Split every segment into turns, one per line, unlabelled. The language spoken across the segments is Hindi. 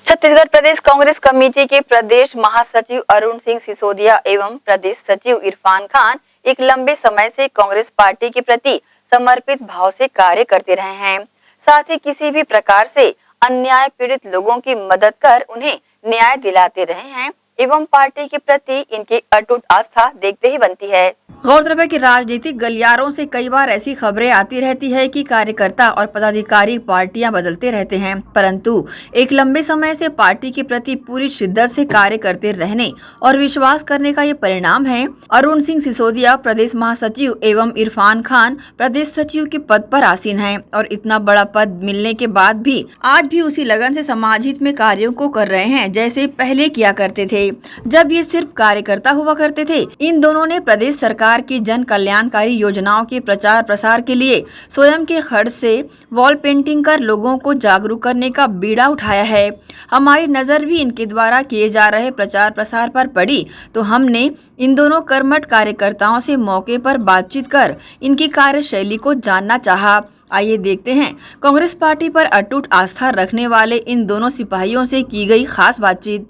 छत्तीसगढ़ प्रदेश कांग्रेस कमेटी के प्रदेश महासचिव अरुण सिंह सिसोदिया एवं प्रदेश सचिव इरफान खान एक लंबे समय से कांग्रेस पार्टी के प्रति समर्पित भाव से कार्य करते रहे हैं। साथ ही किसी भी प्रकार से अन्याय पीड़ित लोगों की मदद कर उन्हें न्याय दिलाते रहे हैं एवं पार्टी के प्रति इनकी अटूट आस्था देखते ही बनती है। गौरतलब है कि राजनीतिक गलियारों से कई बार ऐसी खबरें आती रहती है कि कार्यकर्ता और पदाधिकारी पार्टियां बदलते रहते हैं, परंतु एक लंबे समय से पार्टी के प्रति पूरी शिद्दत से कार्य करते रहने और विश्वास करने का ये परिणाम है। अरुण सिंह सिसोदिया प्रदेश महासचिव एवं इरफान खान प्रदेश सचिव के पद पर आसीन हैं और इतना बड़ा पद मिलने के बाद भी आज भी उसी लगन से समाज हित में कार्यों को कर रहे हैं जैसे पहले किया करते थे, जब ये सिर्फ कार्यकर्ता हुआ करते थे। इन दोनों ने प्रदेश सरकार की जन कल्याणकारी योजनाओं के प्रचार प्रसार के लिए स्वयं के खर्च से वॉल पेंटिंग कर लोगों को जागरूक करने का बीड़ा उठाया है। हमारी नजर भी इनके द्वारा किए जा रहे प्रचार प्रसार पर पड़ी तो हमने इन दोनों कर्मठ कार्यकर्ताओं से मौके पर बातचीत कर इनकी कार्यशैली को जानना चाहा। आइए देखते हैं कांग्रेस पार्टी पर अटूट आस्था रखने वाले इन दोनों सिपाहियों से की गई खास बातचीत।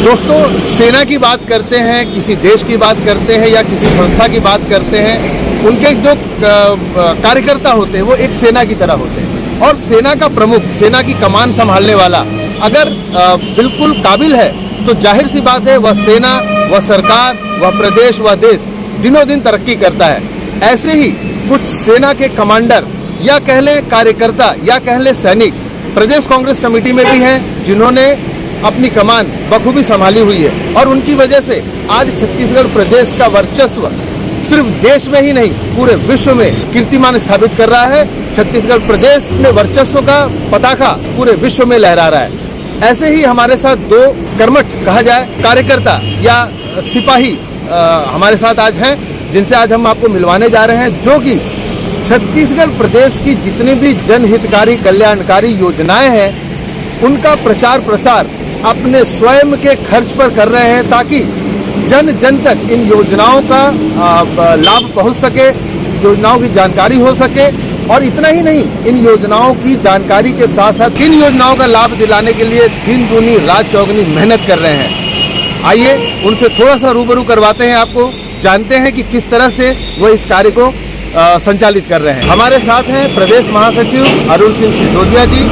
दोस्तों, सेना की बात करते हैं, किसी देश की बात करते हैं या किसी संस्था की बात करते हैं, उनके जो कार्यकर्ता होते हैं वो एक सेना की तरह होते हैं और सेना का प्रमुख, सेना की कमान संभालने वाला अगर बिल्कुल काबिल है तो जाहिर सी बात है वह सेना, वह सरकार, वह प्रदेश, वह देश दिनों दिन तरक्की करता है। ऐसे ही कुछ सेना के कमांडर या कह लें कार्यकर्ता या कह लें सैनिक प्रदेश कांग्रेस कमेटी में भी हैं जिन्होंने अपनी कमान बखूबी संभाली हुई है और उनकी वजह से आज छत्तीसगढ़ प्रदेश का वर्चस्व सिर्फ देश में ही नहीं पूरे विश्व में कीर्तिमान स्थापित कर रहा है। छत्तीसगढ़ प्रदेश में वर्चस्व का पताका पूरे विश्व में लहरा रहा है। ऐसे ही हमारे साथ दो कर्मठ कहा जाए कार्यकर्ता या सिपाही हमारे साथ आज हैं जिनसे आज हम आपको मिलवाने जा रहे हैं, जो कि छत्तीसगढ़ प्रदेश की जितनी भी जनहितकारी कल्याणकारी योजनाएं हैं उनका प्रचार प्रसार अपने स्वयं के खर्च पर कर रहे हैं ताकि जन जन तक इन योजनाओं का लाभ पहुंच सके, योजनाओं की जानकारी हो सके। और इतना ही नहीं, इन योजनाओं की जानकारी के साथ साथ इन योजनाओं का लाभ दिलाने के लिए दिन दूनी रात चौगनी मेहनत कर रहे हैं। आइए उनसे थोड़ा सा रूबरू करवाते हैं, आपको जानते हैं कि किस तरह से वह इस कार्य को संचालित कर रहे हैं। हमारे साथ हैं प्रदेश महासचिव अरुण सिंह सिसोदिया जी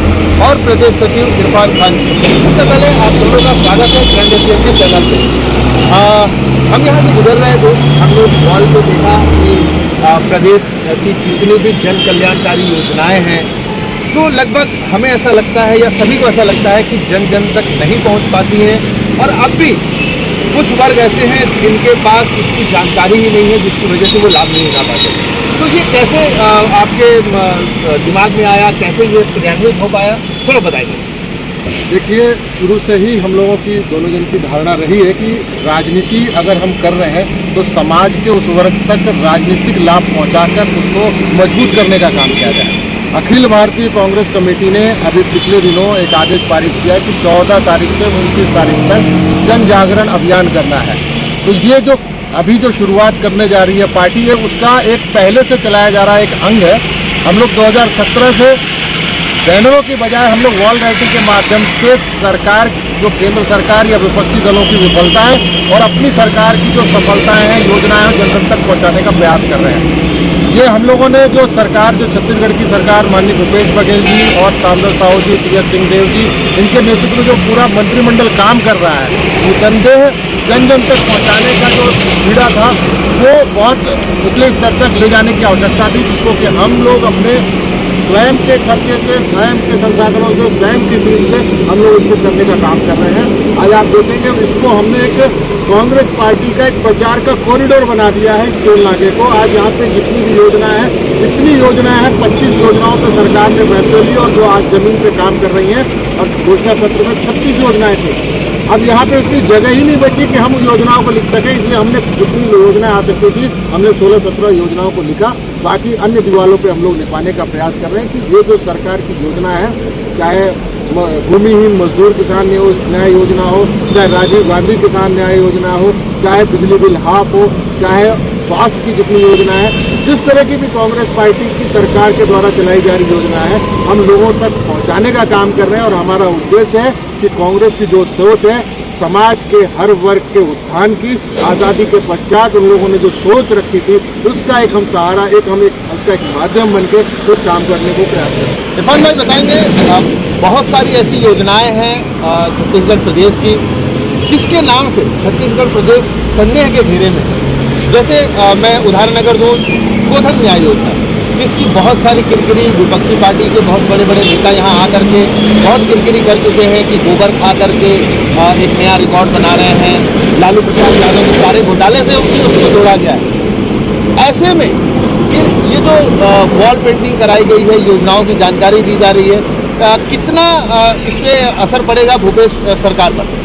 और प्रदेश सचिव इरफान खान जी। सबसे पहले आप दोनों का स्वागत है ट्रेंड एशिया के चैनल पे। हम यहाँ से गुजर रहे थे, हमने उस वॉल को देखा कि प्रदेश की जितनी भी जन कल्याणकारी योजनाएं हैं जो लगभग हमें ऐसा लगता है या सभी को ऐसा लगता है कि जन जन तक नहीं पहुँच पाती हैं और अब भी कुछ वर्ग ऐसे हैं जिनके पास इसकी जानकारी ही नहीं है जिसकी वजह से वो लाभ नहीं उठा पाते। तो ये कैसे आपके दिमाग में आया, कैसे ये क्रियान्वित हो पाया, थोड़ा बताइए।
देखिए, शुरू से ही हम लोगों की दोनों जन की धारणा रही है कि राजनीति अगर हम कर रहे हैं तो समाज के उस वर्ग तक राजनीतिक लाभ पहुंचाकर उसको मजबूत करने का काम किया जाए। अखिल भारतीय कांग्रेस कमेटी ने अभी पिछले दिनों एक आदेश पारित किया है कि 14 तारीख से 29 तारीख तक जन जागरण अभियान करना है। तो ये जो अभी जो शुरुआत करने जा रही है पार्टी है, उसका एक पहले से चलाया जा रहा है एक अंग है। हम लोग 2017 से बैनरों की बजाय हम लोग वॉल राइटिंग के माध्यम से सरकार, जो केंद्र सरकार या विपक्षी दलों की विफलताएं और अपनी सरकार की जो सफलताएं हैं, योजनाएं हैं, जन जन तक पहुंचाने का प्रयास कर रहे हैं। ये हम लोगों ने जो सरकार, जो छत्तीसगढ़ की सरकार माननीय भूपेश बघेल जी और ताम्रध्वज साहू जी, टीएस सिंहदेव जी, इनके नेतृत्व में जो पूरा मंत्रिमंडल काम कर रहा है, निसंदेह जन जन तक पहुँचाने का जो बीड़ा था वो बहुत निचले स्तर तक ले जाने की आवश्यकता थी, जिसको कि हम लोग अपने स्वयं के खर्चे से, स्वयं के संसाधनों से, स्वयं की टीम से हम लोग इसको करने का काम कर रहे हैं। आज आप देखेंगे इसको हमने एक कांग्रेस पार्टी का एक प्रचार का कॉरिडोर बना दिया है इस रेल नाके को। आज यहाँ पे जितनी भी योजनाएं हैं, इतनी योजनाएं हैं, 25 योजनाओं पर सरकार ने फैसले लिए और जो आज जमीन पे काम कर रही हैं और घोषणा पत्र में 36 योजनाएं थी। अब यहाँ पे इतनी जगह ही नहीं बची कि हम योजनाओं को लिख सकें, इसलिए हमने जितनी योजनाएं आ सकती थी हमने 16-17 योजनाओं को लिखा। बाकी अन्य दीवारों पे हम लोग लिखवाने का प्रयास कर रहे हैं कि ये जो सरकार की योजना है, चाहे भूमिहीन मजदूर किसान न्याय योजना हो, चाहे राजीव गांधी किसान न्याय योजना हो, चाहे बिजली बिल हाफ हो, चाहे स्वास्थ्य की जितनी योजना है, जिस तरह की भी कांग्रेस पार्टी की सरकार के द्वारा चलाई जा रही योजना है हम लोगों तक पहुंचाने का काम कर रहे हैं। और हमारा उद्देश्य है कि कांग्रेस की जो सोच है समाज के हर वर्ग के उत्थान की, आज़ादी के पश्चात उन लोगों ने जो सोच रखी थी उसका एक हम सहारा, उसका एक माध्यम बन के उस काम करने को प्रयास करें।
इरफान भाई बताएंगे, बहुत सारी ऐसी योजनाएं हैं छत्तीसगढ़ प्रदेश की जिसके नाम से छत्तीसगढ़ प्रदेश संदेह के घेरे में। जैसे मैं उदाहरण अगर दूँ, गोधन न्याय योजना, जिसकी बहुत सारी किरकिरी विपक्षी पार्टी के बहुत बड़े बड़े नेता यहाँ आकर के बहुत किरकिरी कर चुके हैं कि गोबर खा करके एक नया रिकॉर्ड बना रहे हैं। लालू प्रसाद यादव के सारे घोटाले से उसको जोड़ा गया है। ऐसे में ये जो वॉल पेंटिंग कराई गई है, योजनाओं की जानकारी दी जा रही है, कितना इससे असर पड़ेगा भूपेश सरकार पर?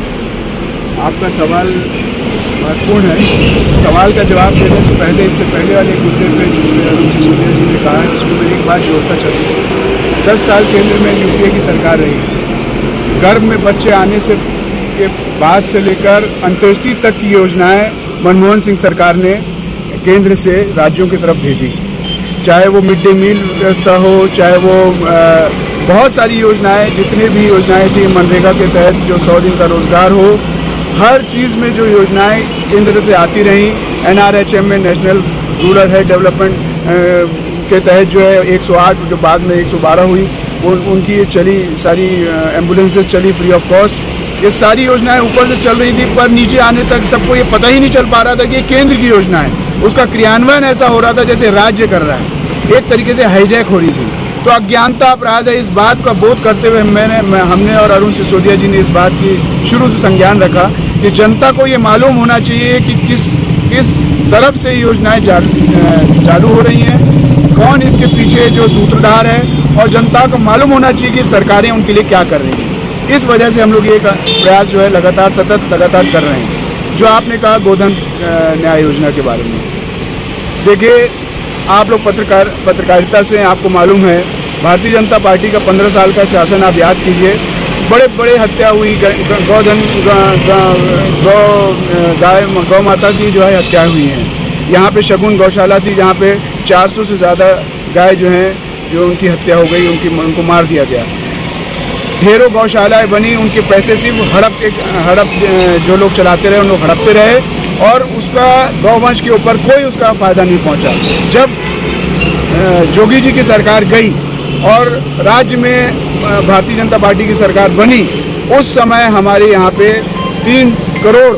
आपका सवाल महत्वपूर्ण है। सवाल का जवाब देने से पहले, इससे पहले वाले मुद्दे पे जिसमें अरुण सिसोदिया जी ने कहा, जिसको मैं एक बात जोड़ता चलूँ, 10 साल केंद्र में यूपीए की सरकार रही है। गर्भ में बच्चे आने से के बाद से लेकर अंत्येष्टि तक की योजनाएं मनमोहन सिंह सरकार ने केंद्र से राज्यों की तरफ भेजी। चाहे वो मिड डे मील व्यवस्था हो, चाहे वो बहुत सारी योजनाएं, जितनी भी योजनाएं थी मनरेगा के तहत जो 100 दिन का रोजगार हो, हर चीज़ में जो योजनाएं केंद्र से आती रहीं। NRHM में नेशनल रूरल हेल्थ डेवलपमेंट के तहत जो है 108 जो बाद में 112 हुई, उनकी चली, सारी एम्बुलेंसेस चली फ्री ऑफ कॉस्ट। ये सारी योजनाएं ऊपर से चल रही थी, पर नीचे आने तक सबको ये पता ही नहीं चल पा रहा था कि ये केंद्र की योजना है। उसका क्रियान्वयन ऐसा हो रहा था जैसे राज्य कर रहा है, एक तरीके से हाईजैक हो रही थी। तो अज्ञानता अपराध है। इस बात का बोध करते हुए हमने और अरुण सिसोदिया जी ने इस बात की शुरू से संज्ञान रखा कि जनता को ये मालूम होना चाहिए कि किस तरफ से योजनाएं चालू हो रही हैं, कौन इसके पीछे जो सूत्रधार है, और जनता को मालूम होना चाहिए कि सरकारें उनके लिए क्या कर रही हैं। इस वजह से हम लोग ये प्रयास जो है लगातार कर रहे हैं। जो आपने कहा गोधन न्याय योजना के बारे में, देखिए आप लोग पत्रकारिता से आपको मालूम है, भारतीय जनता पार्टी का 15 साल का शासन आप याद कीजिए, बड़े बड़े हत्या हुई, गौ माता की जो है हत्या हुई हैं। यहाँ पे शगुन गौशाला थी जहाँ पे 400 से ज़्यादा गाय जो हैं जो उनकी हत्या हो गई, उनको मार दिया गया। ढेरों गौशालाएँ बनी, उनके पैसे सिर्फ हड़प जो लोग चलाते रहे उन लोग हड़पते रहे, और उसका गौवंश के ऊपर कोई उसका फ़ायदा नहीं पहुंचा। जब जोगी जी की सरकार गई और राज्य में भारतीय जनता पार्टी की सरकार बनी, उस समय हमारे यहाँ पे 3 करोड़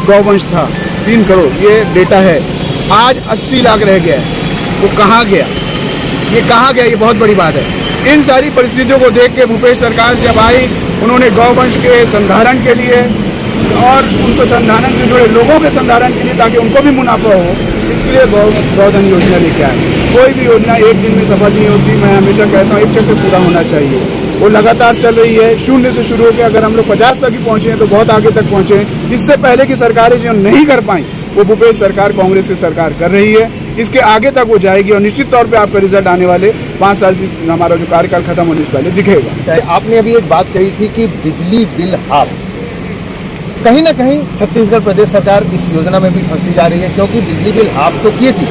गौवंश था। 3 करोड़ ये डेटा है। आज 80 लाख रह गया है। वो कहाँ गया? ये कहाँ गया? ये बहुत बड़ी बात है। इन सारी परिस्थितियों को देख के भूपेश सरकार जब आई, उन्होंने गौवंश के संधारण के लिए और उनको संधारण से जुड़े लोगों के संधारण के लिए, ताकि उनको भी मुनाफा हो, इसके लिए गोधन योजना लेके आए। कोई भी योजना एक दिन में सफल नहीं होती। मैं हमेशा कहता हूँ एक चक्कर पूरा होना चाहिए। वो लगातार चल रही है, 0 से शुरू होकर अगर हम लोग 50 तक ही पहुँचे हैं तो बहुत आगे तक पहुँचे हैं। इससे पहले की सरकारें जो नहीं कर पाई, वो भूपेश सरकार, कांग्रेस की सरकार कर रही है। इसके आगे तक वो जाएगी और निश्चित तौर पे आपका रिजल्ट आने वाले 5 साल से हमारा जो कार्यकाल खत्म होने से पहले दिखेगा।
आपने अभी एक बात कही थी कि बिजली बिल हाफ, कहीं ना कहीं छत्तीसगढ़ प्रदेश सरकार इस योजना में भी फंसती जा रही है, क्योंकि बिजली बिल हाफ तो किए थी,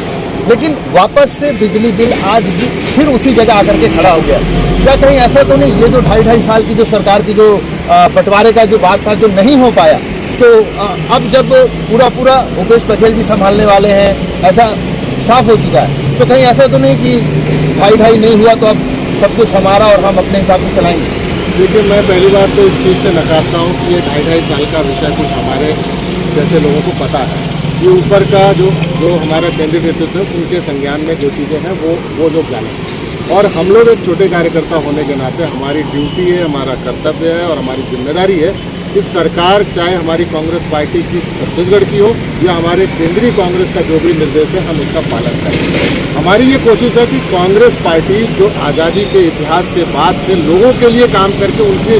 लेकिन वापस से बिजली बिल आज भी फिर उसी जगह आकर के खड़ा हो गया। क्या कहीं ऐसा तो नहीं, ये जो 2.5 साल की जो सरकार की जो बंटवारे का जो बात था, जो नहीं हो पाया, तो अब जब पूरा भूपेश बघेल भी संभालने वाले हैं, ऐसा साफ हो चुका है, तो कहीं ऐसा तो नहीं कि 2.5 नहीं हुआ तो अब सब कुछ हमारा और हम अपने हिसाब से चलाएंगे?
देखिए, मैं पहली बात तो इस चीज़ से नकारता हूँ कि ये 2.5 साल का विषय कुछ हमारे जैसे लोगों को पता है। ये ऊपर का जो हमारा केंद्रीय नेतृत्व है, उनके संज्ञान में जो चीज़ें हैं वो लोग जाने। और हम लोग एक छोटे कार्यकर्ता होने के नाते हमारी ड्यूटी है, हमारा कर्तव्य है और हमारी जिम्मेदारी है कि सरकार, चाहे हमारी कांग्रेस पार्टी की छत्तीसगढ़ की हो या हमारे केंद्रीय कांग्रेस का जो भी निर्देश है, हम उसका पालन करें। हमारी ये कोशिश है कि कांग्रेस पार्टी जो आज़ादी के इतिहास के बाद से लोगों के लिए काम करके उनके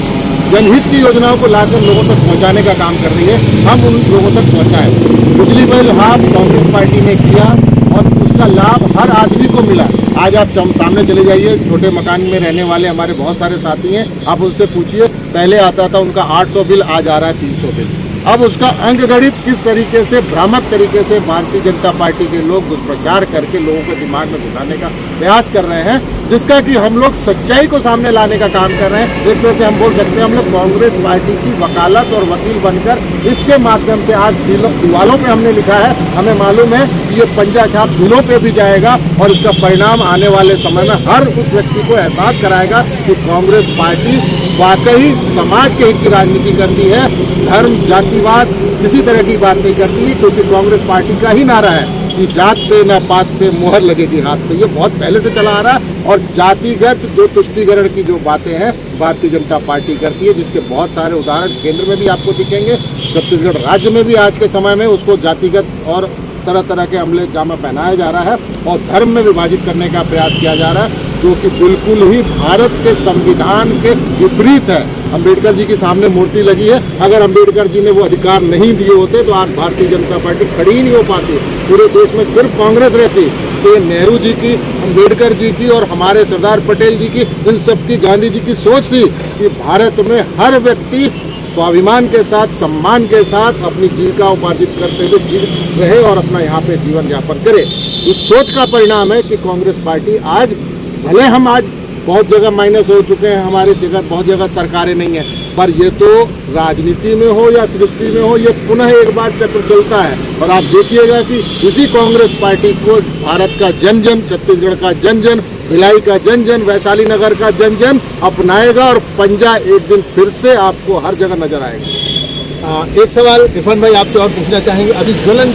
जनहित की योजनाओं को लाकर लोगों तक पहुंचाने का काम कर रही है, हम उन लोगों तक पहुंचाएं। बिजली बिल हाफ कांग्रेस पार्टी ने किया और उसका लाभ हर आदमी को मिला। आज आप सामने चले जाइए, छोटे मकान में रहने वाले हमारे बहुत सारे साथी हैं, आप उनसे पूछिए, पहले आता था उनका 800 बिल, आज आ रहा है 300 बिल। अब उसका अंकगणित किस तरीके से भ्रामक तरीके से भारतीय जनता पार्टी के लोग दुष्प्रचार करके लोगों के दिमाग में घुसाने का प्रयास कर रहे हैं, जिसका कि हम लोग सच्चाई को सामने लाने का काम कर रहे हैं। एक तरह से हम बोल सकते हैं हम लोग कांग्रेस पार्टी की वकालत और वकील बनकर इसके माध्यम से आज दीवालों पे हमने लिखा है। हमें मालूम है कि ये पंजा छाप दिलों पे भी जाएगा और इसका परिणाम आने वाले समय में हर उस व्यक्ति को एहसास कराएगा कि कांग्रेस पार्टी वाकई समाज के हित की राजनीति करती है, धर्म जातिवाद किसी तरह की बात नहीं करती है, क्योंकि कांग्रेस पार्टी का ही नारा है कि जात पे न पात पे मोहर लगेगी हाथ पे। ये बहुत पहले से चला आ रहा है और जातिगत जो तुष्टीकरण की जो बातें हैं भारतीय जनता पार्टी करती है, जिसके बहुत सारे उदाहरण केंद्र में भी आपको दिखेंगे, छत्तीसगढ़ राज्य में भी आज के समय में उसको जातिगत और तरह तरह के अमले जामा पहनाया जा रहा है और धर्म में विभाजित करने का प्रयास किया जा रहा है, जो कि बिल्कुल ही भारत के संविधान के विपरीत है। अंबेडकर जी के सामने मूर्ति लगी है, अगर अंबेडकर जी ने वो अधिकार नहीं दिए होते तो आज भारतीय जनता पार्टी खड़ी ही नहीं हो पाती, पूरे देश में सिर्फ कांग्रेस रहती। तो ये नेहरू जी की, अंबेडकर जी की और हमारे सरदार पटेल जी की, इन सब की, गांधी जी की सोच थी कि भारत में हर व्यक्ति स्वाभिमान के साथ, सम्मान के साथ अपनी जीविका उपार्जित करते हुए जी रहे और अपना यहाँ पे जीवन यापन करे। इस सोच का परिणाम है कि कांग्रेस पार्टी आज, भले हम आज बहुत जगह माइनस हो चुके हैं, हमारे जगह बहुत जगह सरकारें नहीं है, पर ये तो राजनीति में हो या सृष्टि में हो, ये पुनः एक बार चक्र चलता है। और आप देखिएगा कि इसी कांग्रेस पार्टी को भारत का जन जन, छत्तीसगढ़ का जन जन, भिलाई का जन जन, वैशाली नगर का जन जन अपनाएगा और पंजा एक दिन फिर से आपको हर जगह नजर आएगा।
एक सवाल इरफान भाई आपसे और पूछना चाहेंगे, अभी ज्वलन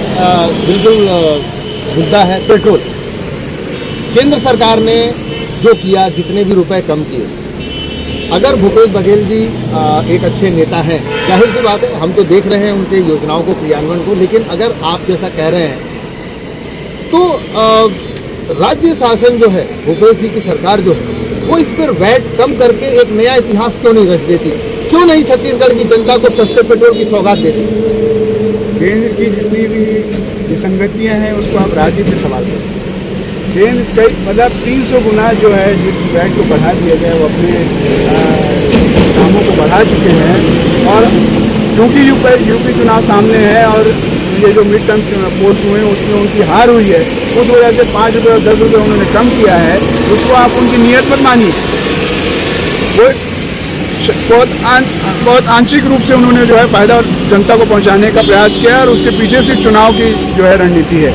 बिल्कुल मुद्दा है पेट्रोल। केंद्र सरकार ने जो किया, जितने भी रुपए कम किए, अगर भूपेश बघेल जी एक अच्छे नेता हैं, जाहिर सी बात है हम तो देख रहे हैं उनके योजनाओं को, क्रियान्वयन को, लेकिन अगर आप जैसा कह रहे हैं तो राज्य शासन जो है, भूपेश जी की सरकार जो है, वो इस पर वैट कम करके एक नया इतिहास क्यों नहीं रच देती? क्यों नहीं छत्तीसगढ़ की जनता को सस्ते पेट्रोल की सौगात देती?
केंद्र की जितनी भी विसंगतियाँ हैं उसको आप राज्य पे सवाल करें। केंद्र कई मतलब 300 गुना जो है जिस वैट को बढ़ा दिया गया वो अपने कामों को बढ़ा चुके हैं। और क्योंकि यूपी चुनाव सामने है और ये जो मिड टर्म पोल्स हुए हैं उसमें उनकी हार हुई है, उस वजह से 5 रुपये और 10 रुपये उन्होंने कम किया है। उसको आप उनकी नीयत पर मानिए, वो बहुत आंशिक रूप से उन्होंने जो है फायदा जनता को पहुंचाने का प्रयास किया है और उसके पीछे से चुनाव की जो है रणनीति है।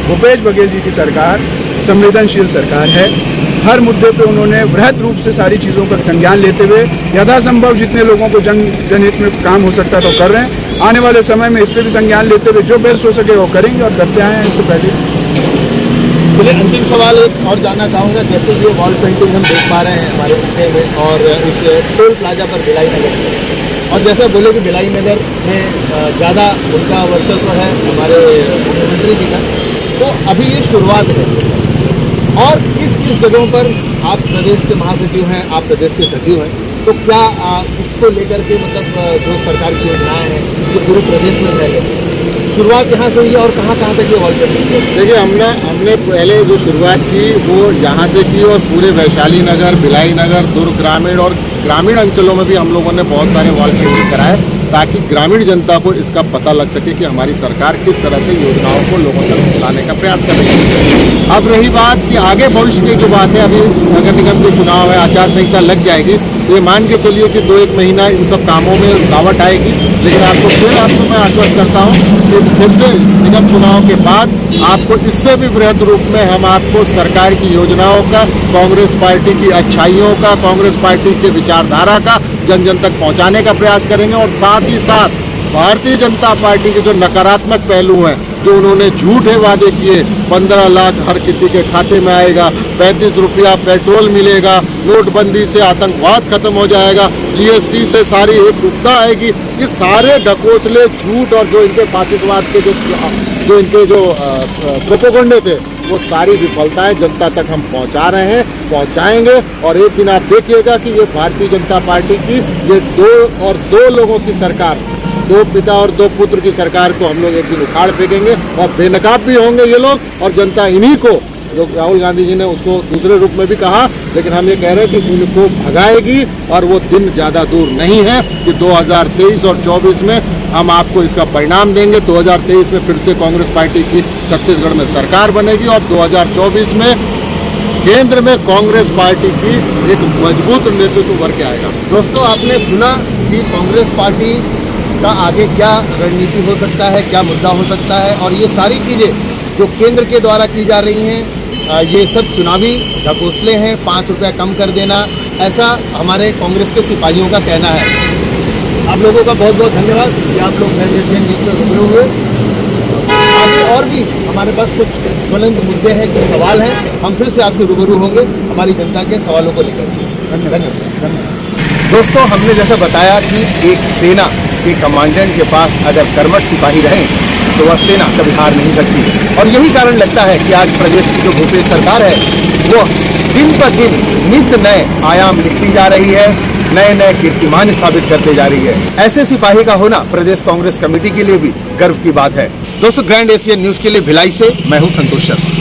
भूपेश बघेल जी की सरकार संवेदनशील सरकार है, हर मुद्दे पे उन्होंने वृहद रूप से सारी चीज़ों का संज्ञान लेते हुए यथासंभव जितने लोगों को जनहित में काम हो सकता है तो कर रहे हैं। आने वाले समय में इस पर भी संज्ञान लेते हुए जो बेस्ट हो सके वो करेंगे और करते आए हैं इससे पहले।
चलिए अंतिम सवाल एक और जानना चाहूँगा, जैसे ये वॉल पेंटिंग हम देख पा रहे हैं हमारे मुद्दे में और इस टोल प्लाजा पर भिलाई नगर में, और जैसा बोले कि भिलाई नगर में ज़्यादा उनका वर्चस्व है हमारे मुख्यमंत्री जी का, तो अभी ये शुरुआत है और किस किस जगहों पर आप प्रदेश के महासचिव हैं, आप प्रदेश के सचिव हैं, तो क्या इसको लेकर के मतलब जो सरकार की योजनाएं हैं जो पूरे प्रदेश में फैले, शुरुआत यहाँ से हुई है और कहाँ कहाँ तक ये वॉल पेंटिंग?
देखिए हमने पहले जो शुरुआत की वो यहाँ से की और पूरे वैशाली नगर, भिलाई नगर, दुर्ग ग्रामीण और ग्रामीण अंचलों में भी हम लोगों ने बहुत सारे वॉल पेंटिंग कराए ताकि ग्रामीण जनता को इसका पता लग सके कि हमारी सरकार किस तरह से योजनाओं को लोगों तक लाने का प्रयास कर रही है। अब रही बात कि आगे भविष्य की जो बात है, अभी नगर निगम के चुनाव है, आचार संहिता लग जाएगी, तो ये मान के चलिए कि 2-1 महीना इन सब कामों में रुकावट आएगी, लेकिन आपको मैं आश्वस्त करता हूँ कि फिर से निगम चुनाव के बाद आपको इससे भी वृहद रूप में हम आपको सरकार की योजनाओं का, कांग्रेस पार्टी की अच्छाइयों का, कांग्रेस पार्टी के विचारधारा का जन जन तक पहुंचाने का प्रयास करेंगे। और साथ ही साथ भारतीय जनता पार्टी के जो नकारात्मक पहलू हैं, जो उन्होंने झूठे वादे किए, 15 लाख हर किसी के खाते में आएगा, 35 रुपया पेट्रोल मिलेगा, नोटबंदी से आतंकवाद खत्म हो जाएगा, जीएसटी से सारी एकरूपता आएगी, ये सारे ढकोसले झूठ और जो इनके फासिस्टवाद के जो इनके जो प्रोपेगेंडे थे, वो सारी विफलताएं जनता तक हम पहुंचा रहे हैं, पहुंचाएंगे। और एक दिन आप देखिएगा कि ये भारतीय जनता पार्टी की ये 2 लोगों की सरकार, 2 पिता और 2 पुत्र की सरकार को हम लोग एक दिन उखाड़ फेंकेंगे और बेनकाब भी होंगे ये लोग, और जनता इन्हीं को जो राहुल गांधी जी ने उसको दूसरे रूप में भी कहा, लेकिन हम ये कह रहे हैं कि उनको भगाएगी और वो दिन ज़्यादा दूर नहीं है कि 2023 और 24 में हम आपको इसका परिणाम देंगे। 2023 में फिर से कांग्रेस पार्टी की छत्तीसगढ़ में सरकार बनेगी और 2024 में केंद्र में कांग्रेस पार्टी की एक मजबूत नेतृत्व भर के आएगा।
दोस्तों, आपने सुना कि कांग्रेस पार्टी का आगे क्या रणनीति हो सकता है, क्या मुद्दा हो सकता है, और ये सारी चीज़ें जो केंद्र के द्वारा की जा रही हैं ये सब चुनावी ढकोसले हैं। 5 रुपया कम कर देना, ऐसा हमारे कांग्रेस के सिपाहियों का कहना है। आप लोगों का बहुत बहुत धन्यवाद कि आप लोग ग्रैंड एशियन न्यूज़ से रूबरू हुए। आगे और भी हमारे पास कुछ ज्वलंत मुद्दे हैं, कुछ सवाल हैं, हम फिर से आपसे रूबरू होंगे हमारी जनता के सवालों को लेकर। धन्यवाद। दोस्तों, हमने जैसा बताया कि एक सेना के कमांडेंट के पास अगर कर्मठ सिपाही रहें तो वह सेना कभी हार नहीं सकती, और यही कारण लगता है कि आज प्रदेश की जो भूपेश सरकार है वो दिन ब दिन नित्य नए आयाम लिखती जा रही है, नए नए कीर्तिमान स्थापित करते जा रही है। ऐसे सिपाही का होना प्रदेश कांग्रेस कमेटी के लिए भी गर्व की बात है। दोस्तों, ग्रैंड एशियन न्यूज़ के लिए भिलाई से मैं हूं संतोष शर्मा।